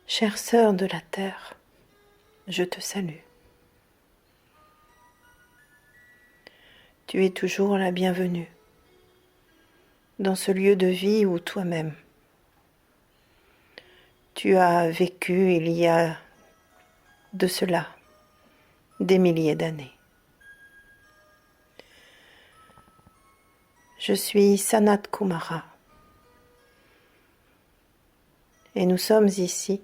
Chère sœur de la terre, je te salue. Tu es toujours la bienvenue dans ce lieu de vie où toi-même, tu as vécu il y a de cela des milliers d'années. Je suis Sanat Kumara et nous sommes ici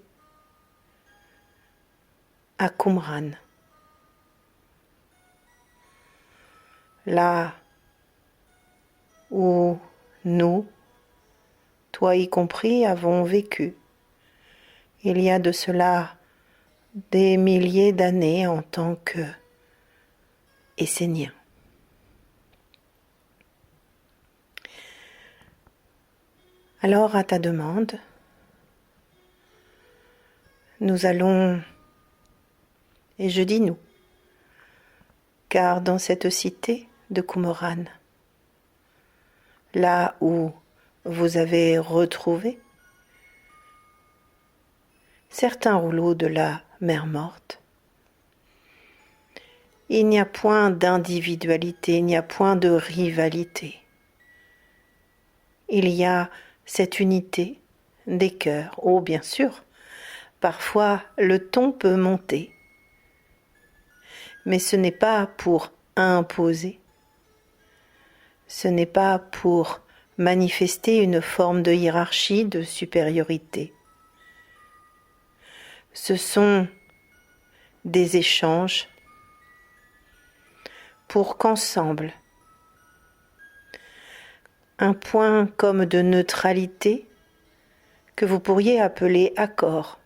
à Qumran, là où nous, toi y compris, avons vécu il y a de cela des milliers d'années en tant que Esséniens. Alors, à ta demande, nous allons, et je dis nous, car dans cette cité de Qumran, là où vous avez retrouvé certains rouleaux de la mer morte, il n'y a point d'individualité, il n'y a point de rivalité. Il y a cette unité des cœurs. Oh, bien sûr, parfois le ton peut monter, mais ce n'est pas pour imposer, ce n'est pas pour manifester une forme de hiérarchie, de supériorité. Ce sont des échanges pour qu'ensemble, un point comme de neutralité que vous pourriez appeler accord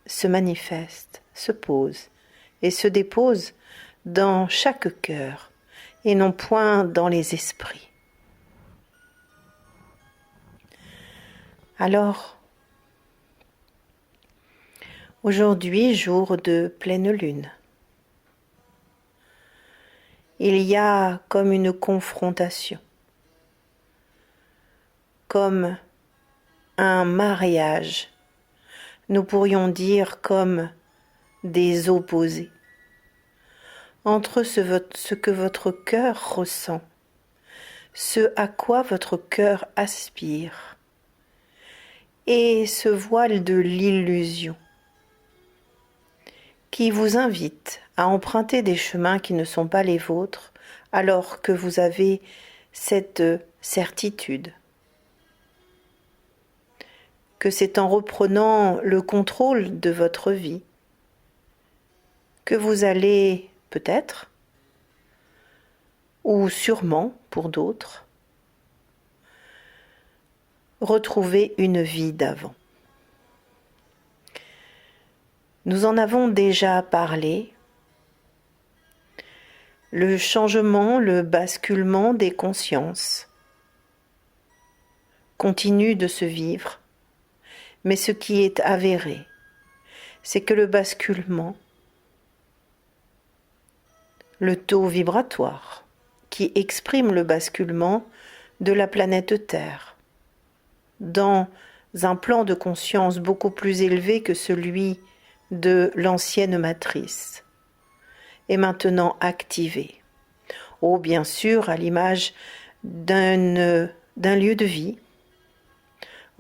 se manifeste, se pose et se dépose dans chaque cœur et non point dans les esprits. Alors, aujourd'hui, jour de pleine lune, il y a comme une confrontation, comme un mariage, nous pourrions dire comme des opposés, entre ce que votre cœur ressent, ce à quoi votre cœur aspire, et ce voile de l'illusion qui vous invite à emprunter des chemins qui ne sont pas les vôtres, alors que vous avez cette certitude que c'est en reprenant le contrôle de votre vie que vous allez peut-être, ou sûrement pour d'autres, retrouver une vie d'avant. Nous en avons déjà parlé. Le changement, le basculement des consciences continue de se vivre, mais ce qui est avéré, c'est que le basculement, le taux vibratoire qui exprime le basculement de la planète Terre dans un plan de conscience beaucoup plus élevé que celui de l'ancienne matrice, est maintenant activé. Oh, bien sûr, à l'image d'un lieu de vie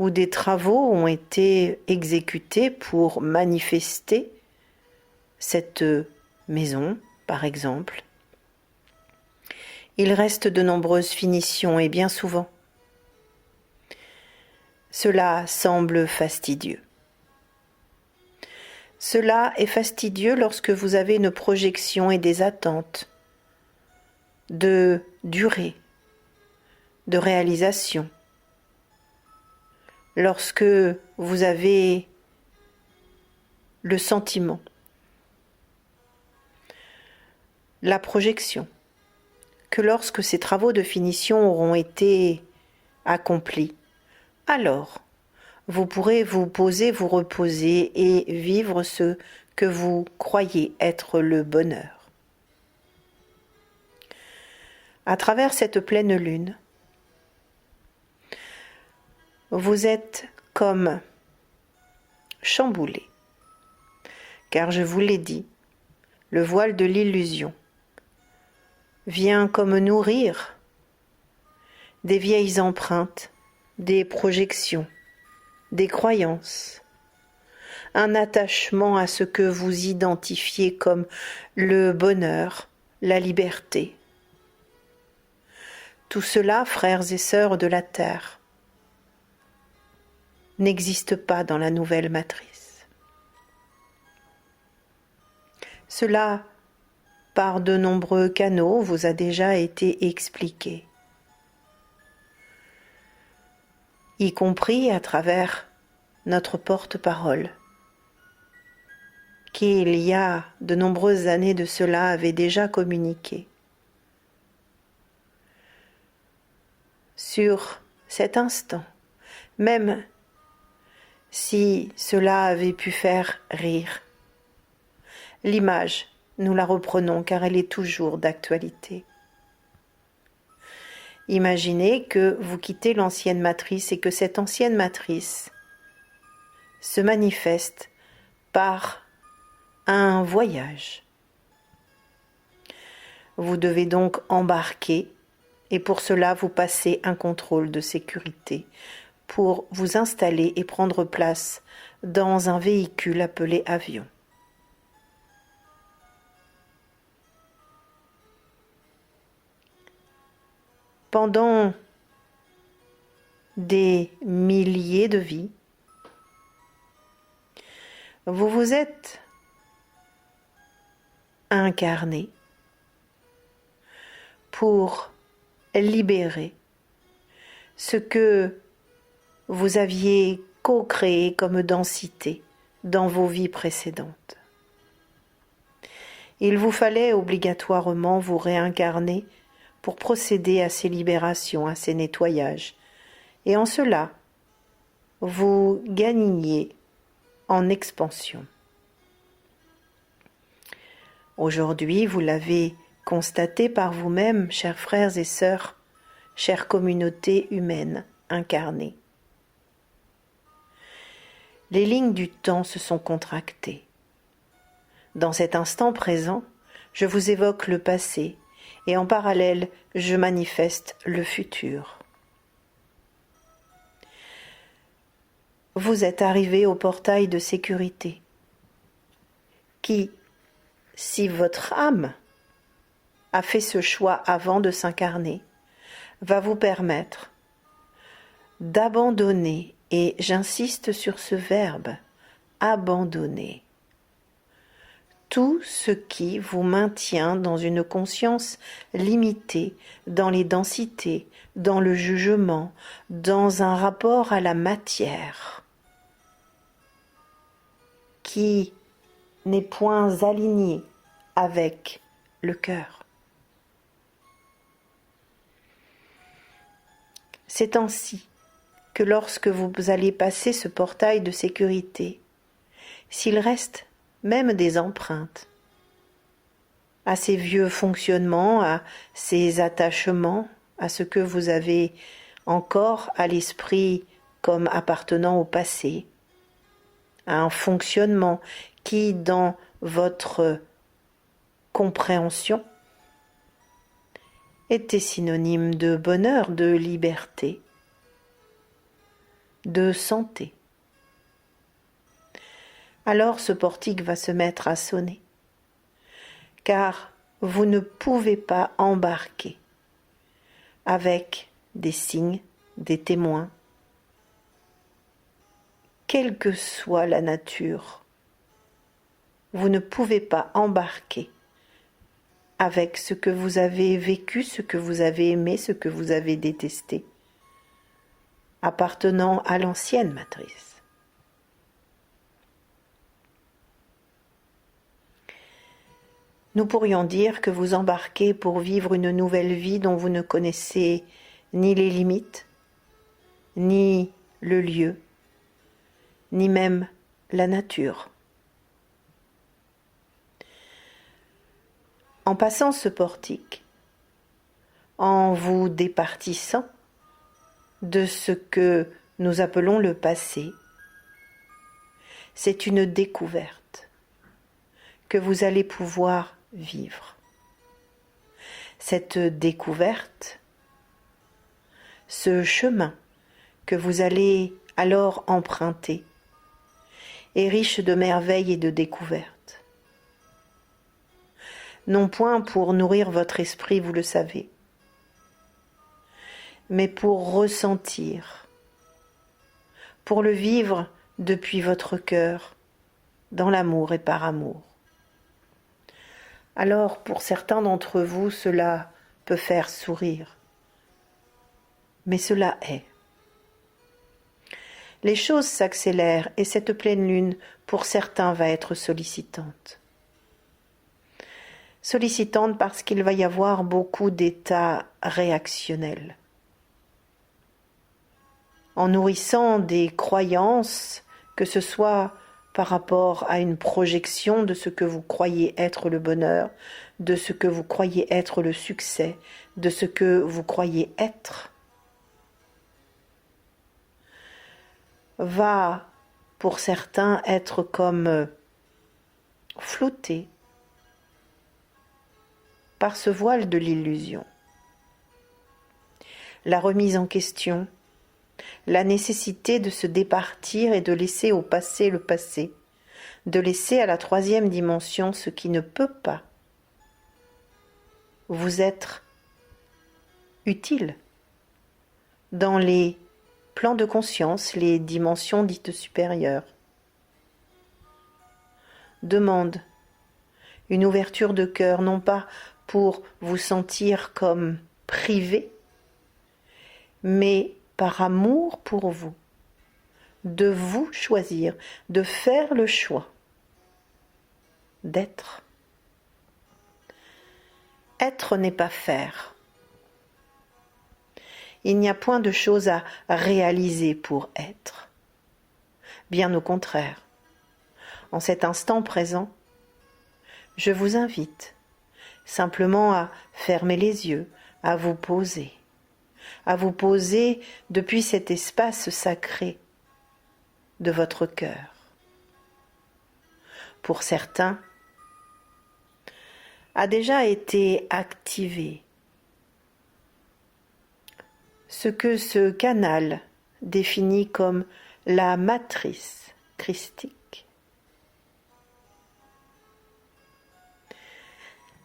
où des travaux ont été exécutés pour manifester cette maison, par exemple. Il reste de nombreuses finitions et bien souvent, cela semble fastidieux. Cela est fastidieux lorsque vous avez une projection et des attentes de durée, de réalisation. Lorsque vous avez le sentiment, la projection, que lorsque ces travaux de finition auront été accomplis, alors vous pourrez vous poser, vous reposer et vivre ce que vous croyez être le bonheur. À travers cette pleine lune, vous êtes comme chamboulé. Car je vous l'ai dit, le voile de l'illusion vient comme nourrir des vieilles empreintes, des projections, des croyances, un attachement à ce que vous identifiez comme le bonheur, la liberté. Tout cela, frères et sœurs de la terre, n'existe pas dans la nouvelle matrice. Cela, par de nombreux canaux, vous a déjà été expliqué, y compris à travers notre porte-parole, qui il y a de nombreuses années de cela avait déjà communiqué sur cet instant, même si cela avait pu faire rire. L'image, nous la reprenons car elle est toujours d'actualité. Imaginez que vous quittez l'ancienne matrice et que cette ancienne matrice se manifeste par un voyage. Vous devez donc embarquer et pour cela vous passez un contrôle de sécurité pour vous installer et prendre place dans un véhicule appelé avion. Pendant des milliers de vies, vous vous êtes incarné pour libérer ce que vous aviez co-créé comme densité dans vos vies précédentes. Il vous fallait obligatoirement vous réincarner pour procéder à ces libérations, à ces nettoyages. Et en cela, vous gagniez en expansion. Aujourd'hui, vous l'avez constaté par vous-même, chers frères et sœurs, chère communauté humaine incarnée. Les lignes du temps se sont contractées. Dans cet instant présent, je vous évoque le passé et en parallèle, je manifeste le futur. Vous êtes arrivé au portail de sécurité qui, si votre âme a fait ce choix avant de s'incarner, va vous permettre d'abandonner, et j'insiste sur ce verbe, abandonner, tout ce qui vous maintient dans une conscience limitée, dans les densités, dans le jugement, dans un rapport à la matière qui n'est point aligné avec le cœur. C'est ainsi que lorsque vous allez passer ce portail de sécurité, s'il reste même des empreintes à ces vieux fonctionnements, à ces attachements, à ce que vous avez encore à l'esprit comme appartenant au passé, à un fonctionnement qui, dans votre compréhension, était synonyme de bonheur, de liberté, de santé. Alors ce portique va se mettre à sonner, car vous ne pouvez pas embarquer avec des signes, des témoins, quelle que soit la nature. Vous ne pouvez pas embarquer avec ce que vous avez vécu, ce que vous avez aimé, ce que vous avez détesté, appartenant à l'ancienne matrice. Nous pourrions dire que vous embarquez pour vivre une nouvelle vie dont vous ne connaissez ni les limites, ni le lieu, ni même la nature. En passant ce portique, en vous départissant de ce que nous appelons le passé, C'est une découverte que vous allez pouvoir vivre. Cette découverte, ce chemin que vous allez alors emprunter, est riche de merveilles et de découvertes. Non point pour nourrir votre esprit, vous le savez, mais pour ressentir, pour le vivre depuis votre cœur, dans l'amour et par amour. Alors, pour certains d'entre vous, cela peut faire sourire, mais cela est. Les choses s'accélèrent et cette pleine lune, pour certains, va être sollicitante. Sollicitante parce qu'il va y avoir beaucoup d'états réactionnels. En nourrissant des croyances, que ce soit par rapport à une projection de ce que vous croyez être le bonheur, de ce que vous croyez être le succès, de ce que vous croyez être, va, pour certains, être comme flouté par ce voile de l'illusion. La remise en question, la nécessité de se départir et de laisser au passé le passé, de laisser à la troisième dimension ce qui ne peut pas vous être utile dans les plans de conscience, les dimensions dites supérieures. Demande une ouverture de cœur, non pas pour vous sentir comme privé, mais par amour pour vous, de vous choisir, de faire le choix d'être. Être n'est pas faire. Il n'y a point de chose à réaliser pour être. Bien au contraire, en cet instant présent, je vous invite simplement à fermer les yeux, à vous poser depuis cet espace sacré de votre cœur. Pour certains, a déjà été activé ce que ce canal définit comme la matrice christique.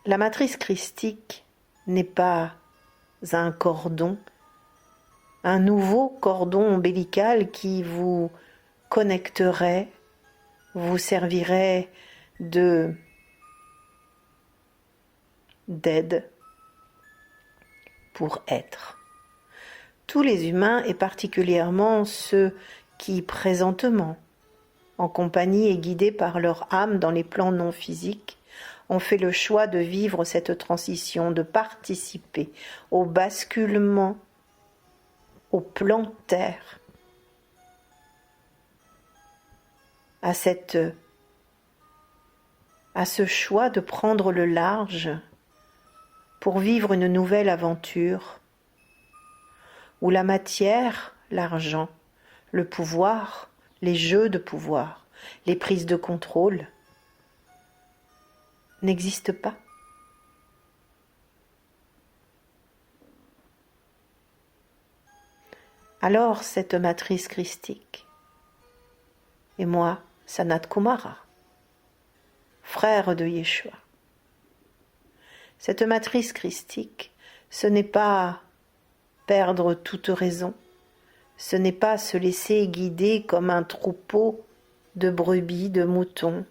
La matrice christique n'est pas un cordon, un nouveau cordon ombilical qui vous connecterait, vous servirait d'aide pour être. Tous les humains, et particulièrement ceux qui présentement, en compagnie et guidés par leur âme dans les plans non physiques, ont fait le choix de vivre cette transition, de participer au basculement au plan terre, à ce choix de prendre le large pour vivre une nouvelle aventure où la matière, l'argent, le pouvoir, les jeux de pouvoir, les prises de contrôle n'existent pas. Alors cette matrice christique, et moi, Sanat Kumara, frère de Yeshua, cette matrice christique, ce n'est pas perdre toute raison, ce n'est pas se laisser guider comme un troupeau de brebis, de moutons.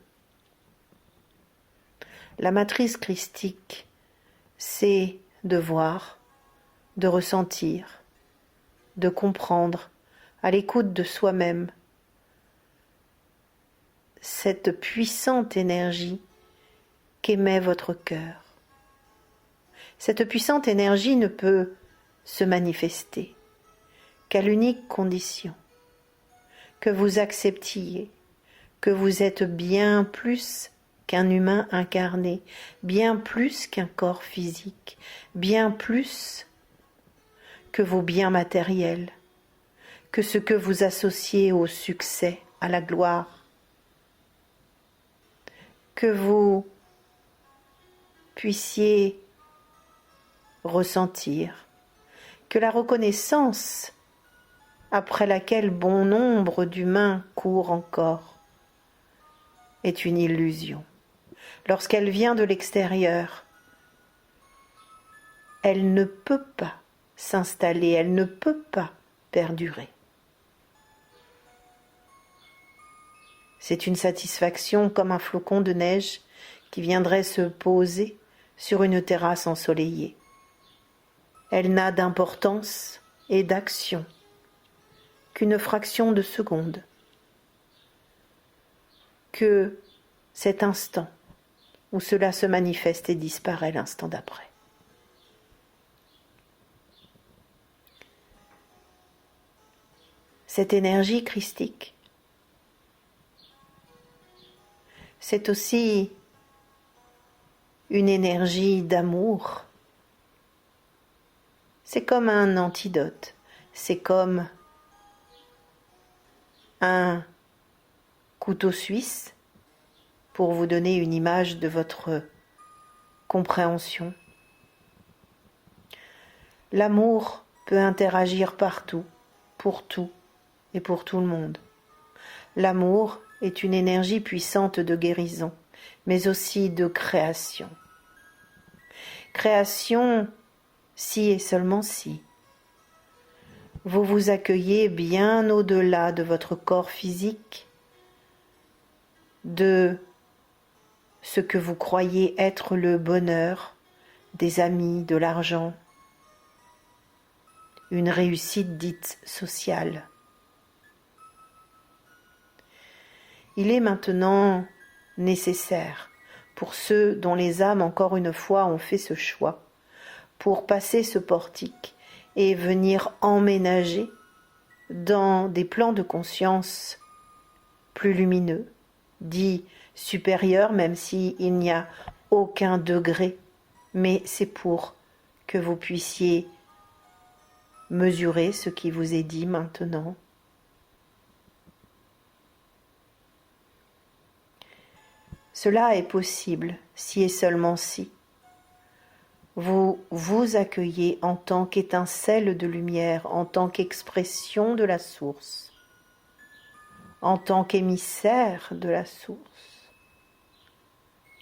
La matrice christique, c'est de voir, de ressentir, de comprendre, à l'écoute de soi-même, cette puissante énergie qu'émet votre cœur. Cette puissante énergie ne peut se manifester qu'à l'unique condition que vous acceptiez que vous êtes bien plus qu'un humain incarné, bien plus qu'un corps physique, bien plus que vos biens matériels, que ce que vous associez au succès, à la gloire, que vous puissiez ressentir que la reconnaissance après laquelle bon nombre d'humains courent encore est une illusion. Lorsqu'elle vient de l'extérieur, elle ne peut pas s'installer, elle ne peut pas perdurer. C'est une satisfaction comme un flocon de neige qui viendrait se poser sur une terrasse ensoleillée. Elle n'a d'importance et d'action qu'une fraction de seconde, que cet instant où cela se manifeste et disparaît l'instant d'après. Cette énergie christique, c'est aussi une énergie d'amour. C'est comme un antidote, c'est comme un couteau suisse pour vous donner une image de votre compréhension. L'amour peut interagir partout, pour tout et pour tout le monde. L'amour est une énergie puissante de guérison, mais aussi de création. Création, si et seulement si vous vous accueillez bien au-delà de votre corps physique, de ce que vous croyez être le bonheur, des amis, de l'argent, une réussite dite sociale. Il est maintenant nécessaire pour ceux dont les âmes, encore une fois, ont fait ce choix, pour passer ce portique et venir emménager dans des plans de conscience plus lumineux, dits supérieurs, même s'il n'y a aucun degré, mais c'est pour que vous puissiez mesurer ce qui vous est dit maintenant. Cela est possible si et seulement si vous vous accueillez en tant qu'étincelle de lumière, en tant qu'expression de la source, en tant qu'émissaire de la source,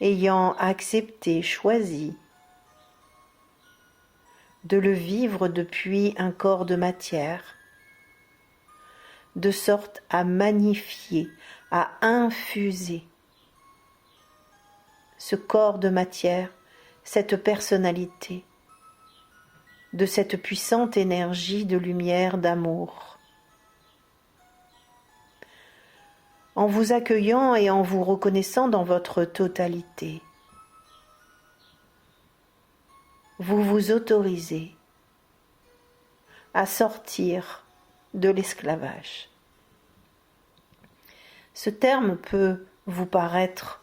ayant accepté, choisi de le vivre depuis un corps de matière, de sorte à magnifier, à infuser ce corps de matière, cette personnalité, de cette puissante énergie de lumière, d'amour. En vous accueillant et en vous reconnaissant dans votre totalité, vous vous autorisez à sortir de l'esclavage. Ce terme peut vous paraître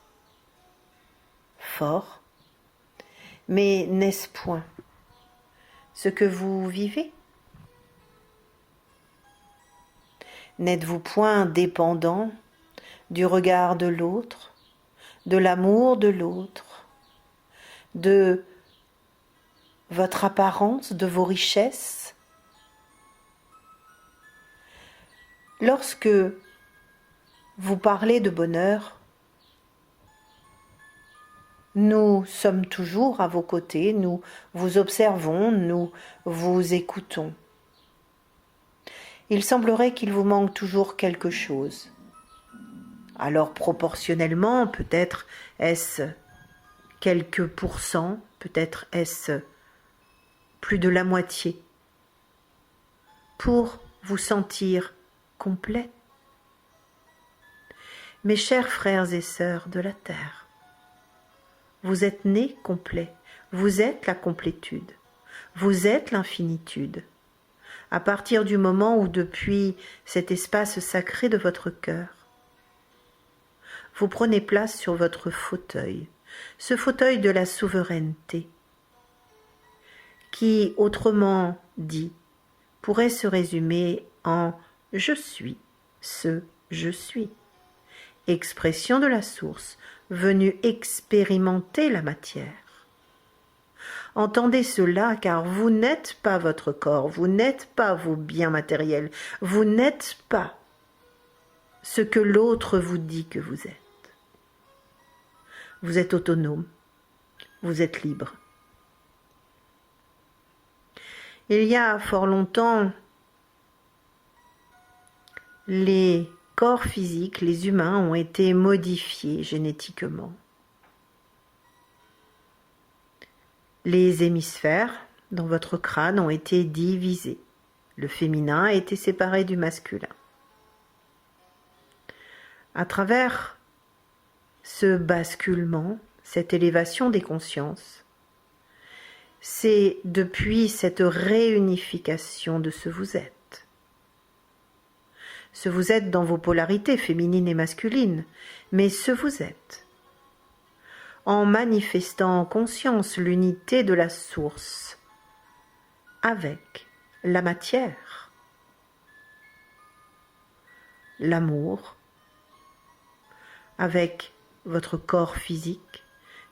fort, mais n'est-ce point ce que vous vivez? N'êtes-vous point dépendant du regard de l'autre, de l'amour de l'autre, de votre apparence, de vos richesses? Lorsque vous parlez de bonheur, nous sommes toujours à vos côtés, nous vous observons, nous vous écoutons. Il semblerait qu'il vous manque toujours quelque chose. Alors proportionnellement, peut-être est-ce quelques pourcents, peut-être est-ce plus de la moitié, pour vous sentir complet. Mes chers frères et sœurs de la terre, vous êtes nés complets, vous êtes la complétude, vous êtes l'infinitude. À partir du moment où, depuis cet espace sacré de votre cœur, vous prenez place sur votre fauteuil, ce fauteuil de la souveraineté, qui, autrement dit, pourrait se résumer en « je suis ce je suis ». expression de la source, venue expérimenter la matière. Entendez cela, car vous n'êtes pas votre corps, vous n'êtes pas vos biens matériels, vous n'êtes pas ce que l'autre vous dit que vous êtes. Vous êtes autonome, vous êtes libre. Il y a fort longtemps, les corps physiques, les humains, ont été modifiés génétiquement. Les hémisphères dans votre crâne ont été divisés. Le féminin a été séparé du masculin. À travers ce basculement, cette élévation des consciences, c'est depuis cette réunification de ce vous êtes. Ce vous êtes dans vos polarités féminines et masculines, mais ce vous êtes en manifestant en conscience l'unité de la source avec la matière, l'amour, avec votre corps physique,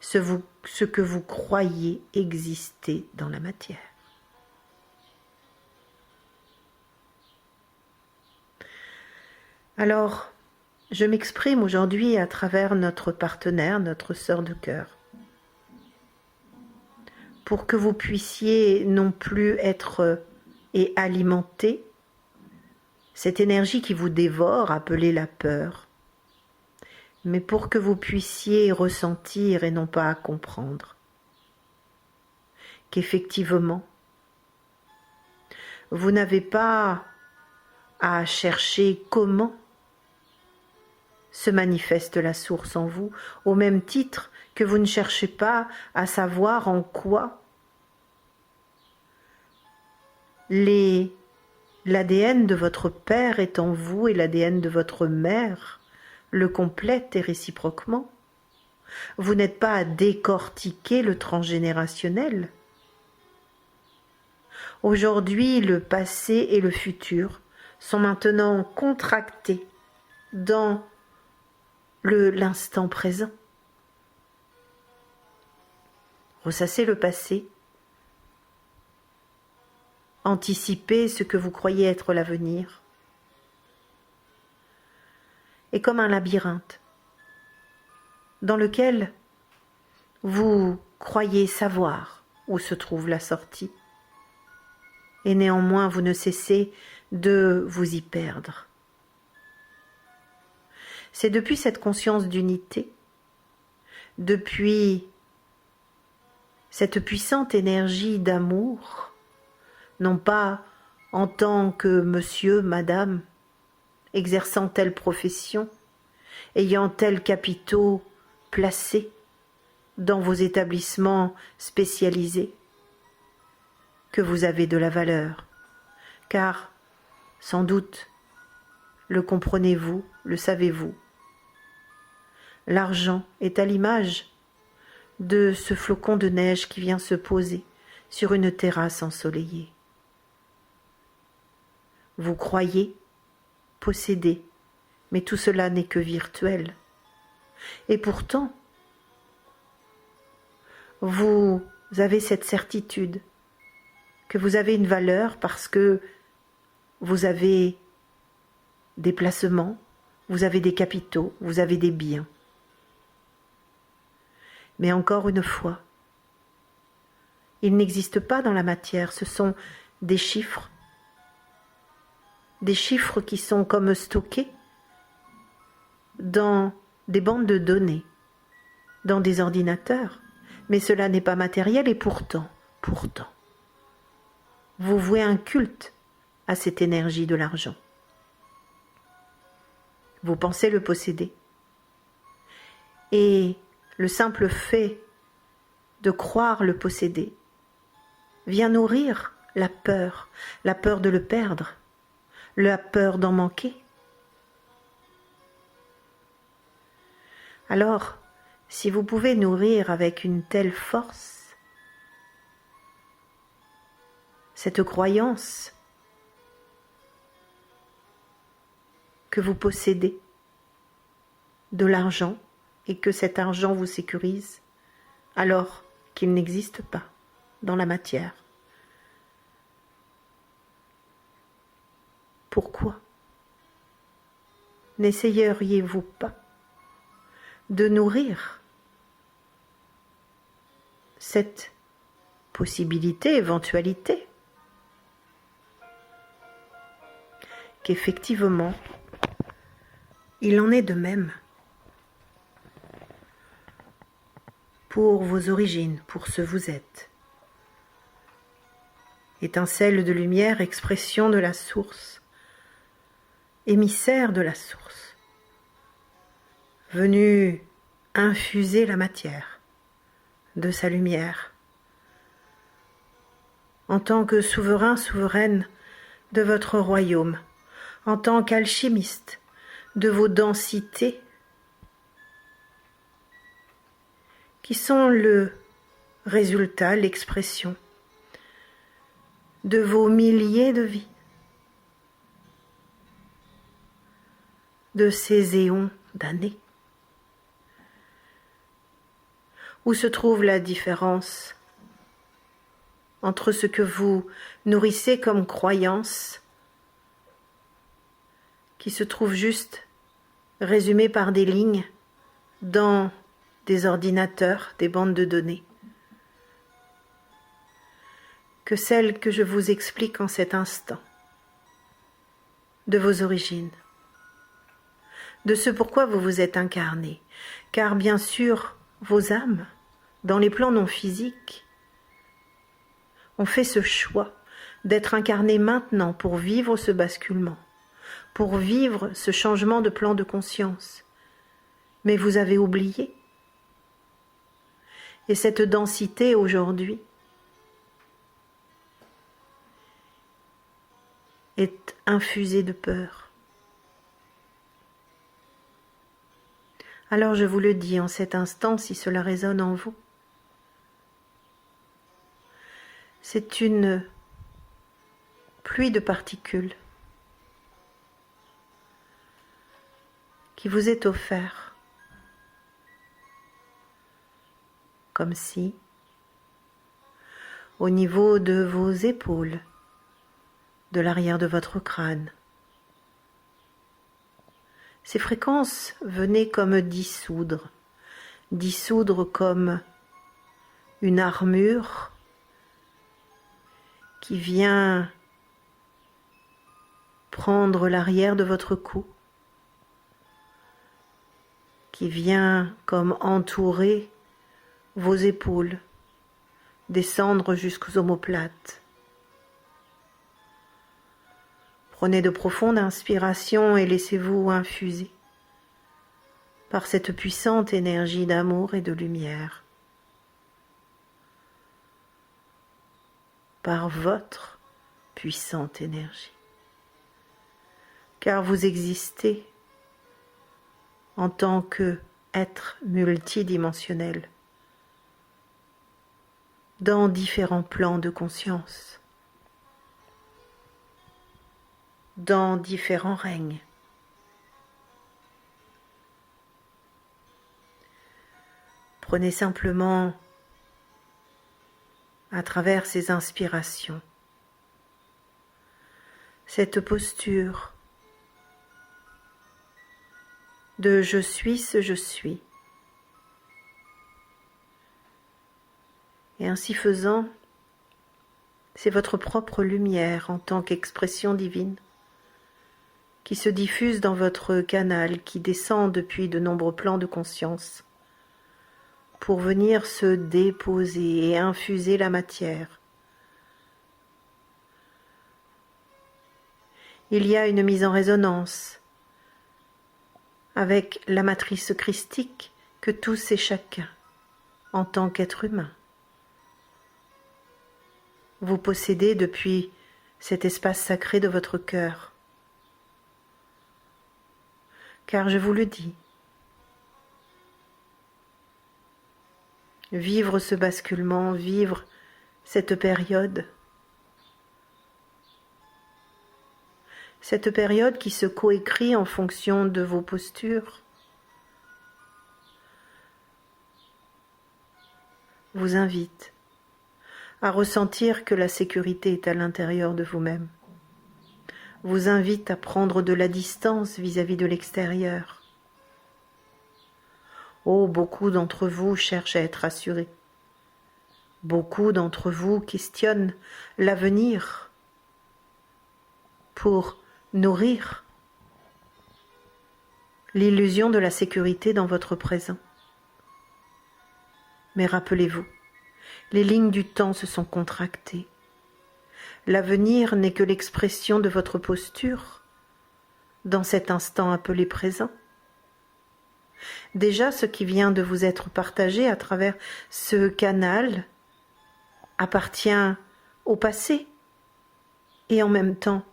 ce que vous croyez exister dans la matière. Alors, je m'exprime aujourd'hui à travers notre partenaire, notre sœur de cœur, pour que vous puissiez non plus être et alimenter cette énergie qui vous dévore, appelée la peur, mais pour que vous puissiez ressentir et non pas comprendre qu'effectivement, vous n'avez pas à chercher comment se manifeste la source en vous, au même titre que vous ne cherchez pas à savoir en quoi l'ADN de votre père est en vous et l'ADN de votre mère le complète et réciproquement. Vous n'êtes pas à décortiquer le transgénérationnel. Aujourd'hui, le passé et le futur sont maintenant contractés dans l'instant présent. Ressassez le passé, anticipez ce que vous croyez être l'avenir. Et comme un labyrinthe dans lequel vous croyez savoir où se trouve la sortie, et néanmoins vous ne cessez de vous y perdre. C'est depuis cette conscience d'unité, depuis cette puissante énergie d'amour, non pas en tant que monsieur, madame, exerçant telle profession, ayant tels capitaux placés dans vos établissements spécialisés, que vous avez de la valeur, car sans doute le comprenez-vous, le savez-vous, l'argent est à l'image de ce flocon de neige qui vient se poser sur une terrasse ensoleillée. Vous croyez posséder, mais tout cela n'est que virtuel. Et pourtant, vous avez cette certitude que vous avez une valeur parce que vous avez des placements, vous avez des capitaux, vous avez des biens. Mais encore une fois, il n'existe pas dans la matière, ce sont des chiffres qui sont comme stockés dans des bandes de données, dans des ordinateurs. Mais cela n'est pas matériel et pourtant, vous vouez un culte à cette énergie de l'argent. Vous pensez le posséder. Et le simple fait de croire le posséder vient nourrir la peur de le perdre, la peur d'en manquer. Alors, si vous pouvez nourrir avec une telle force cette croyance que vous possédez, de l'argent et que cet argent vous sécurise, alors qu'il n'existe pas dans la matière. Pourquoi n'essayeriez-vous pas de nourrir cette possibilité, éventualité, qu'effectivement, il en est de même pour vos origines, pour ce vous êtes. Étincelle de lumière, expression de la source, émissaire de la source, venu infuser la matière de sa lumière, en tant que souverain, souveraine de votre royaume, en tant qu'alchimiste de vos densités, qui sont le résultat, l'expression de vos milliers de vies, de ces éons d'années. Où se trouve la différence entre ce que vous nourrissez comme croyance, qui se trouve juste résumé par des lignes dans des ordinateurs, des bandes de données, que celle que je vous explique en cet instant, de vos origines, de ce pourquoi vous vous êtes incarné, car bien sûr, vos âmes, dans les plans non physiques, ont fait ce choix d'être incarnées maintenant pour vivre ce basculement, pour vivre ce changement de plan de conscience. Mais vous avez oublié. Et cette densité aujourd'hui est infusée de peur. Alors je vous le dis en cet instant, si cela résonne en vous, c'est une pluie de particules qui vous est offerte, comme si, au niveau de vos épaules, de l'arrière de votre crâne, ces fréquences venaient comme dissoudre comme une armure qui vient prendre l'arrière de votre cou, qui vient comme entourer vos épaules, descendre jusqu'aux omoplates. Prenez de profondes inspirations et laissez-vous infuser par cette puissante énergie d'amour et de lumière, par votre puissante énergie. Car vous existez en tant qu'être multidimensionnel dans différents plans de conscience, dans différents règnes. Prenez simplement, à travers ces inspirations, cette posture de je suis ce je suis. Et ainsi faisant, c'est votre propre lumière en tant qu'expression divine qui se diffuse dans votre canal, qui descend depuis de nombreux plans de conscience pour venir se déposer et infuser la matière. Il y a une mise en résonance avec la matrice christique que tous et chacun, en tant qu'être humain, vous possédez depuis cet espace sacré de votre cœur. Car je vous le dis, vivre ce basculement, vivre cette période qui se coécrit en fonction de vos postures, vous invite à ressentir que la sécurité est à l'intérieur de vous-même, vous invite à prendre de la distance vis-à-vis de l'extérieur. Oh, beaucoup d'entre vous cherchent à être rassurés. Beaucoup d'entre vous questionnent l'avenir pour nourrir l'illusion de la sécurité dans votre présent. Mais rappelez-vous, les lignes du temps se sont contractées. L'avenir n'est que l'expression de votre posture dans cet instant appelé présent. Déjà, ce qui vient de vous être partagé à travers ce canal appartient au passé. Et en même temps,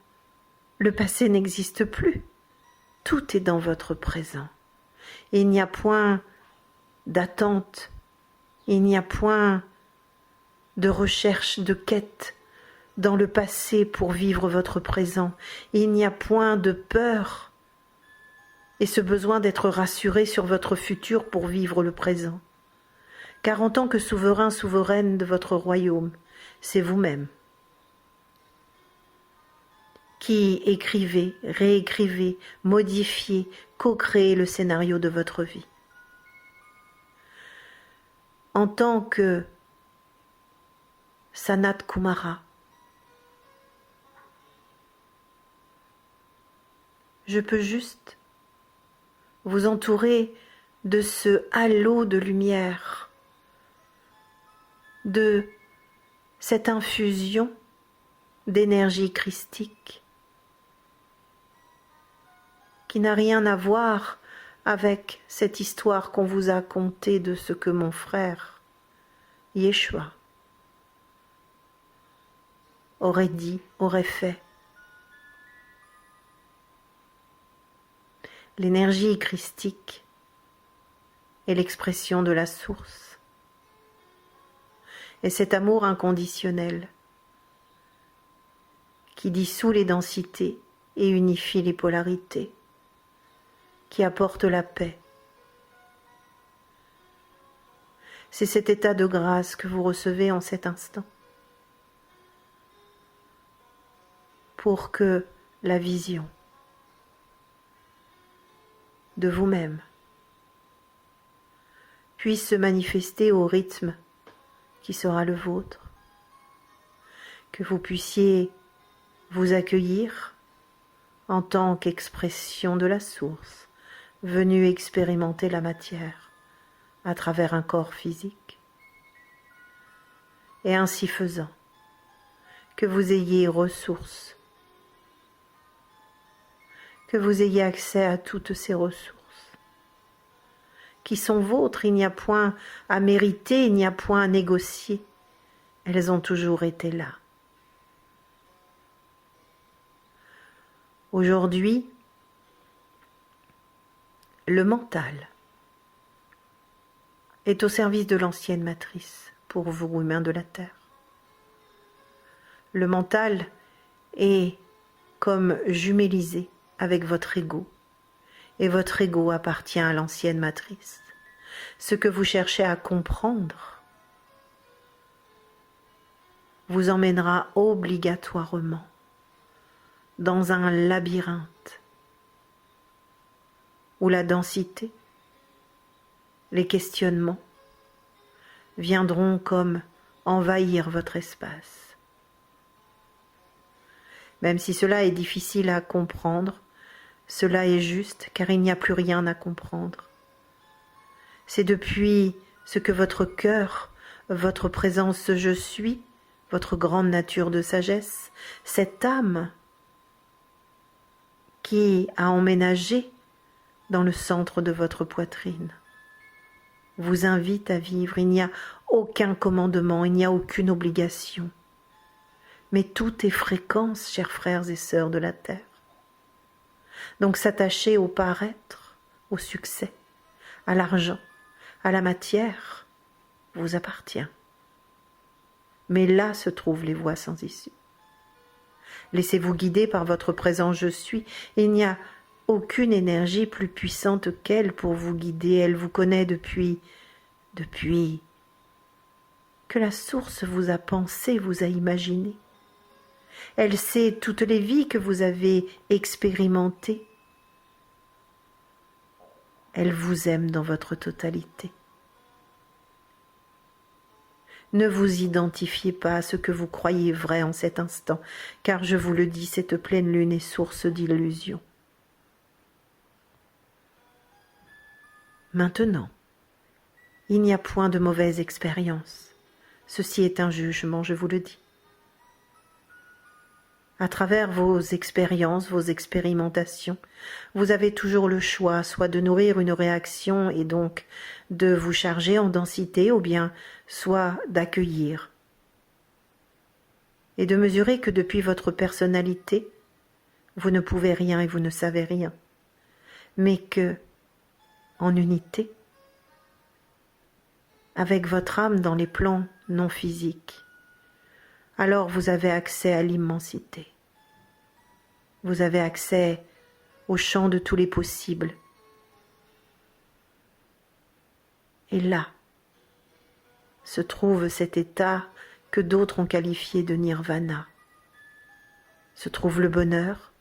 le passé n'existe plus. Tout est dans votre présent. Il n'y a point d'attente, il n'y a point de recherche, de quête dans le passé pour vivre votre présent. Il n'y a point de peur et ce besoin d'être rassuré sur votre futur pour vivre le présent. Car en tant que souverain, souveraine de votre royaume, c'est vous-même qui écrivez, réécrivez, modifiez, co-créez le scénario de votre vie. En tant que Sanat Kumara, je peux juste vous entourer de ce halo de lumière, de cette infusion d'énergie christique qui n'a rien à voir avec cette histoire qu'on vous a contée de ce que mon frère, Yeshua, aurait dit, aurait fait. L'énergie christique est l'expression de la source. Et cet amour inconditionnel qui dissout les densités et unifie les polarités, qui apporte la paix. C'est cet état de grâce que vous recevez en cet instant pour que la vision de vous-même puisse se manifester au rythme qui sera le vôtre, que vous puissiez vous accueillir en tant qu'expression de la source, venue expérimenter la matière à travers un corps physique, et ainsi faisant, que vous ayez ressources, que vous ayez accès à toutes ces ressources qui sont vôtres. Il n'y a point à mériter, il n'y a point à négocier. Elles ont toujours été là. Aujourd'hui, le mental est au service de l'ancienne matrice pour vous, humains de la Terre. Le mental est comme jumellisé avec votre ego, et votre ego appartient à l'ancienne matrice. Ce que vous cherchez à comprendre vous emmènera obligatoirement dans un labyrinthe où la densité, les questionnements viendront comme envahir votre espace. Même si cela est difficile à comprendre, cela est juste car il n'y a plus rien à comprendre. C'est depuis ce que votre cœur, votre présence je suis, votre grande nature de sagesse, cette âme qui a emménagé dans le centre de votre poitrine, vous invite à vivre. Il n'y a aucun commandement, il n'y a aucune obligation. Mais tout est fréquence, chers frères et sœurs de la terre. Donc s'attacher au paraître, au succès, à l'argent, à la matière, vous appartient. Mais là se trouvent les voies sans issue. Laissez-vous guider par votre présent je suis. Il n'y a aucune énergie plus puissante qu'elle pour vous guider. Elle vous connaît depuis que la source vous a pensé, vous a imaginé. Elle sait toutes les vies que vous avez expérimentées. Elle vous aime dans votre totalité. Ne vous identifiez pas à ce que vous croyez vrai en cet instant, car je vous le dis, cette pleine lune est source d'illusions. Maintenant, il n'y a point de mauvaise expérience. Ceci est un jugement, je vous le dis. À travers vos expériences, vos expérimentations, vous avez toujours le choix, soit de nourrir une réaction et donc de vous charger en densité, ou bien soit d'accueillir. Et de mesurer que depuis votre personnalité, vous ne pouvez rien et vous ne savez rien, mais que, en unité, avec votre âme dans les plans non physiques, alors vous avez accès à l'immensité. Vous avez accès au champ de tous les possibles. Et là se trouve cet état que d'autres ont qualifié de nirvana. Se trouve le bonheur,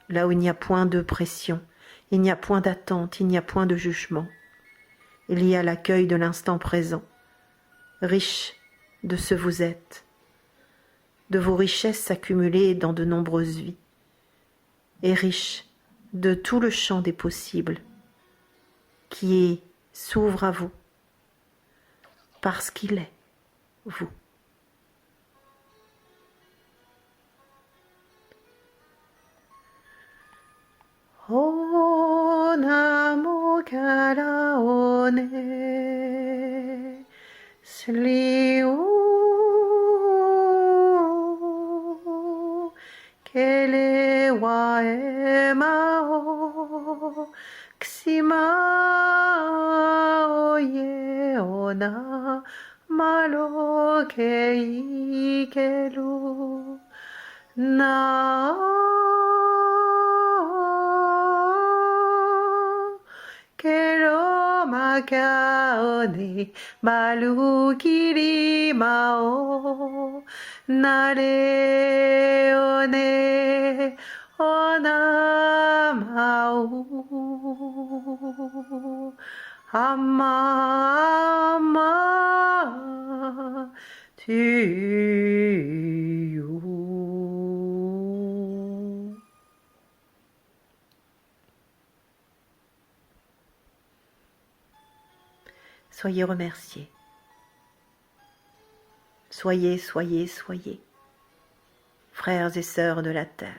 là où il n'y a point de pression, il n'y a point d'attente, il n'y a point de jugement. Il y a l'accueil de l'instant présent, riche de ce vous êtes, de vos richesses accumulées dans de nombreuses vies, et riche de tout le champ des possibles qui s'ouvre à vous, parce qu'il est vous. O Namo Kalaone Sliu Kele wa emao Ksima oye ona malo ke ikelu na Kero makaone malu kiri mao nare one ona mau ama to you. Soyez remerciés. Soyez, frères et sœurs de la terre.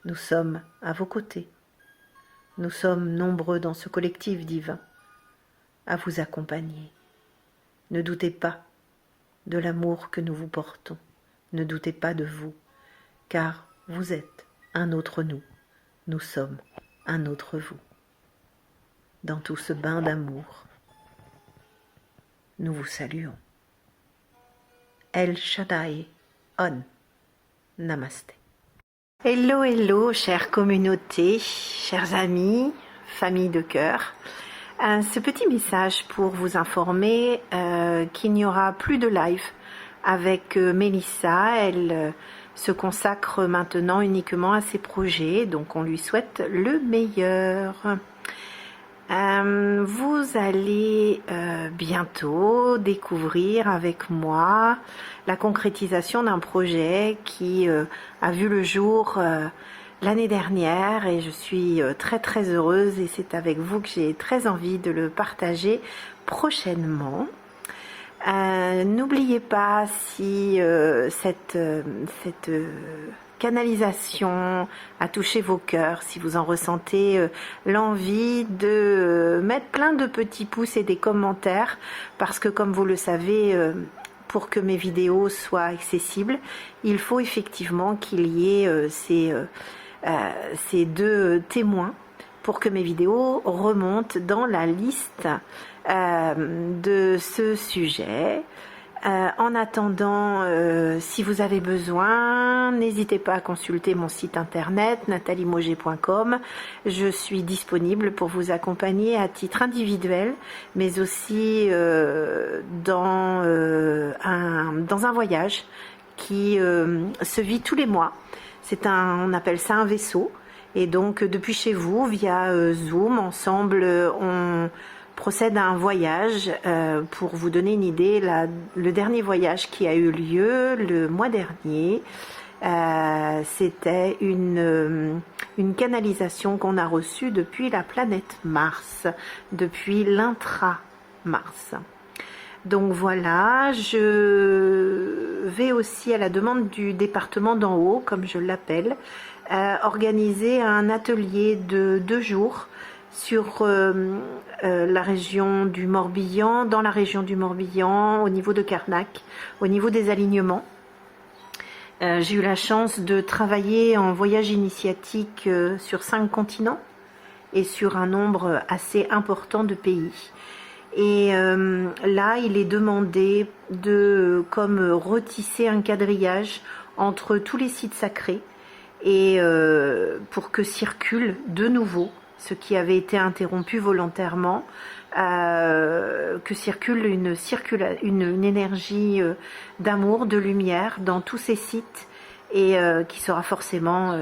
Nous sommes à vos côtés. Nous sommes nombreux dans ce collectif divin à vous accompagner. Ne doutez pas de l'amour que nous vous portons. Ne doutez pas de vous, car vous êtes un autre nous. Nous sommes un autre vous. Dans tout ce bain d'amour, nous vous saluons. El Shaddai On. Namasté. Hello, hello, chère communauté, chers amis, famille de cœur. Ce petit message pour vous informer qu'il n'y aura plus de live avec Mélissa. Elle se consacre maintenant uniquement à ses projets, donc on lui souhaite le meilleur. Vous allez bientôt découvrir avec moi la concrétisation d'un projet qui a vu le jour l'année dernière et je suis très heureuse et c'est avec vous que j'ai très envie de le partager prochainement. N'oubliez pas si cette canalisation a touché vos cœurs, si vous en ressentez l'envie de mettre plein de petits pouces et des commentaires, parce que comme vous le savez, pour que mes vidéos soient accessibles, il faut effectivement qu'il y ait ces deux témoins pour que mes vidéos remontent dans la liste de ce sujet. En attendant, si vous avez besoin, n'hésitez pas à consulter mon site internet nataliemauger.com. Je suis disponible pour vous accompagner à titre individuel, mais aussi dans un voyage qui se vit tous les mois. On appelle ça un vaisseau. Et donc depuis chez vous, via Zoom, ensemble, on procède à un voyage. Pour vous donner une idée, le dernier voyage qui a eu lieu le mois dernier, c'était une canalisation qu'on a reçue depuis la planète Mars, depuis l'intra-Mars. Donc voilà, je vais aussi à la demande du département d'en haut, comme je l'appelle, organiser un atelier de 2 jours sur la région du Morbihan, dans la région du Morbihan, au niveau de Carnac, au niveau des alignements. J'ai eu la chance de travailler en voyage initiatique sur 5 continents et sur un nombre assez important de pays. Et là, il est demandé de retisser un quadrillage entre tous les sites sacrés et pour que circule de nouveau ce qui avait été interrompu volontairement, que circule une énergie d'amour, de lumière dans tous ces sites et qui sera forcément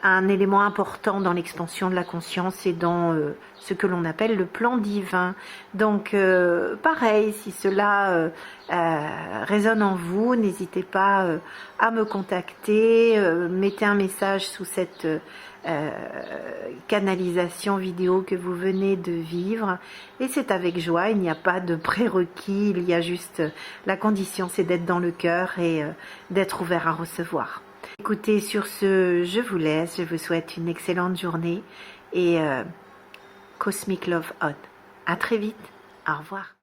un élément important dans l'expansion de la conscience et dans ce que l'on appelle le plan divin. Donc pareil, si cela résonne en vous, n'hésitez pas à me contacter, mettez un message sous cette canalisation vidéo que vous venez de vivre, et c'est avec joie. Il n'y a pas de prérequis, il y a juste la condition, c'est d'être dans le cœur et d'être ouvert à recevoir. Écoutez, sur ce, je vous laisse, je vous souhaite une excellente journée et Cosmic Love On. À très vite, au revoir.